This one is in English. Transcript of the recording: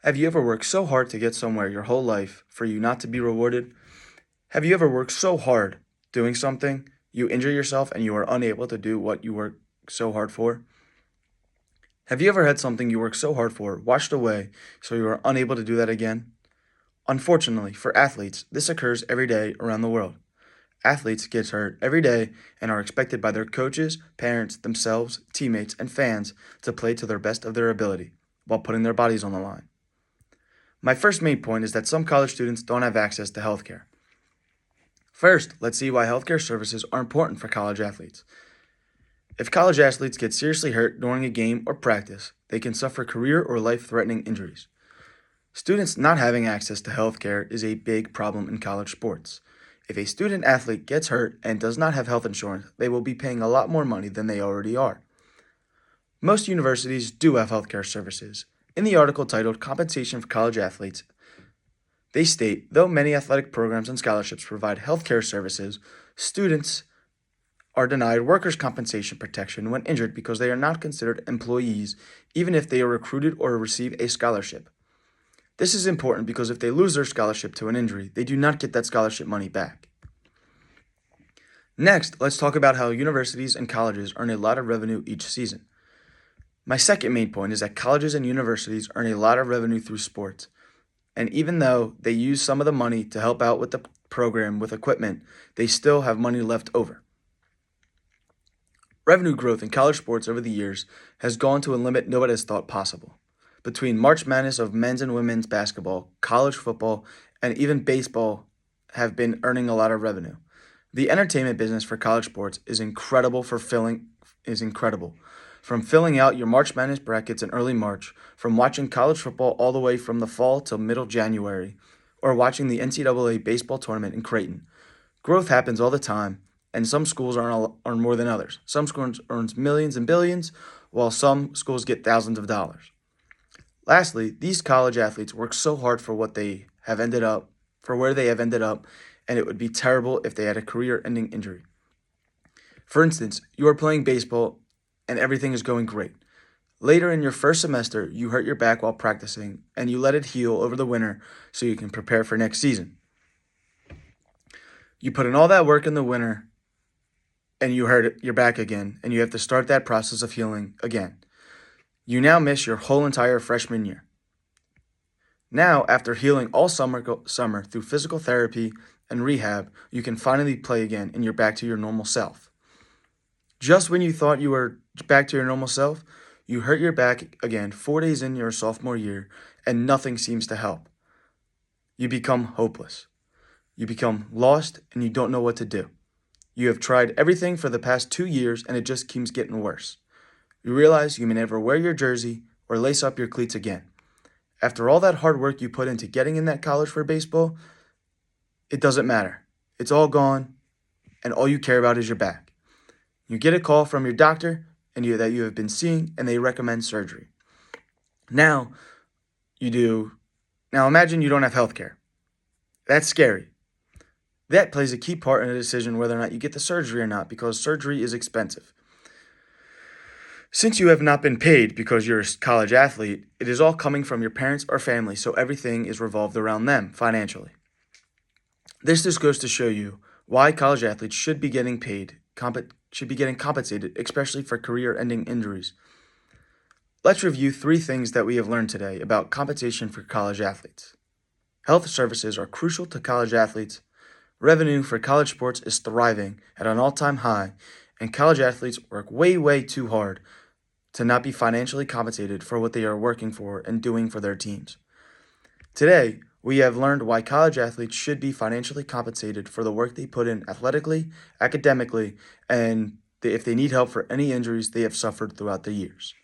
Have you ever worked so hard to get somewhere your whole life for you not to be rewarded? Have you ever worked so hard doing something, you injure yourself and you are unable to do what you worked so hard for? Have you ever had something you worked so hard for washed away so you are unable to do that again? Unfortunately, for athletes, this occurs every day around the world. Athletes get hurt every day and are expected by their coaches, parents, themselves, teammates, and fans to play to their best of their ability while putting their bodies on the line. My first main point is that some college students don't have access to healthcare. First, let's see why healthcare services are important for college athletes. If college athletes get seriously hurt during a game or practice, they can suffer career or life-threatening injuries. Students not having access to healthcare is a big problem in college sports. If a student athlete gets hurt and does not have health insurance, they will be paying a lot more money than they already are. Most universities do have healthcare services. In the article titled Compensation for College Athletes, they state, though many athletic programs and scholarships provide healthcare services, students are denied workers' compensation protection when injured because they are not considered employees, even if they are recruited or receive a scholarship. This is important because if they lose their scholarship to an injury, they do not get that scholarship money back. Next, let's talk about how universities and colleges earn a lot of revenue each season. My second main point is that colleges and universities earn a lot of revenue through sports. And even though they use some of the money to help out with the program with equipment, they still have money left over. Revenue growth in college sports over the years has gone to a limit nobody has thought possible. Between March Madness of men's and women's basketball, college football, and even baseball have been earning a lot of revenue. The entertainment business for college sports is incredible. From filling out your March Madness brackets in early March, from watching college football all the way from the fall till middle January, or watching the NCAA baseball tournament in Creighton. Growth happens all the time, and some schools earn more than others. Some schools earn millions and billions, while some schools get thousands of dollars. Lastly, these college athletes work so hard for where they have ended up, and it would be terrible if they had a career-ending injury. For instance, you are playing baseball and everything is going great. Later in your first semester, you hurt your back while practicing, and you let it heal over the winter so you can prepare for next season. You put in all that work in the winter, and you hurt your back again, and you have to start that process of healing again. You now miss your whole entire freshman year. Now, after healing all summer through physical therapy and rehab, you can finally play again and you're back to your normal self. Just when you thought you were back to your normal self, you hurt your back again 4 days in your sophomore year and nothing seems to help. You become hopeless. You become lost and you don't know what to do. You have tried everything for the past 2 years and it just keeps getting worse. You realize you may never wear your jersey or lace up your cleats again. After all that hard work you put into getting in that college for baseball, it doesn't matter. It's all gone, and all you care about is your back. You get a call from your doctor that you have been seeing, and they recommend surgery. Now imagine you don't have health care. That's scary. That plays a key part in a decision whether or not you get the surgery or not, because surgery is expensive. Since you have not been paid because you're a college athlete, it is all coming from your parents or family, so everything is revolved around them financially. This just goes to show you why college athletes should be getting compensated, especially for career-ending injuries. Let's review 3 things that we have learned today about compensation for college athletes. Health services are crucial to college athletes. Revenue for college sports is thriving at an all-time high, and college athletes work way, way too hard to not be financially compensated for what they are working for and doing for their teams. Today, we have learned why college athletes should be financially compensated for the work they put in athletically, academically, and if they need help for any injuries they have suffered throughout the years.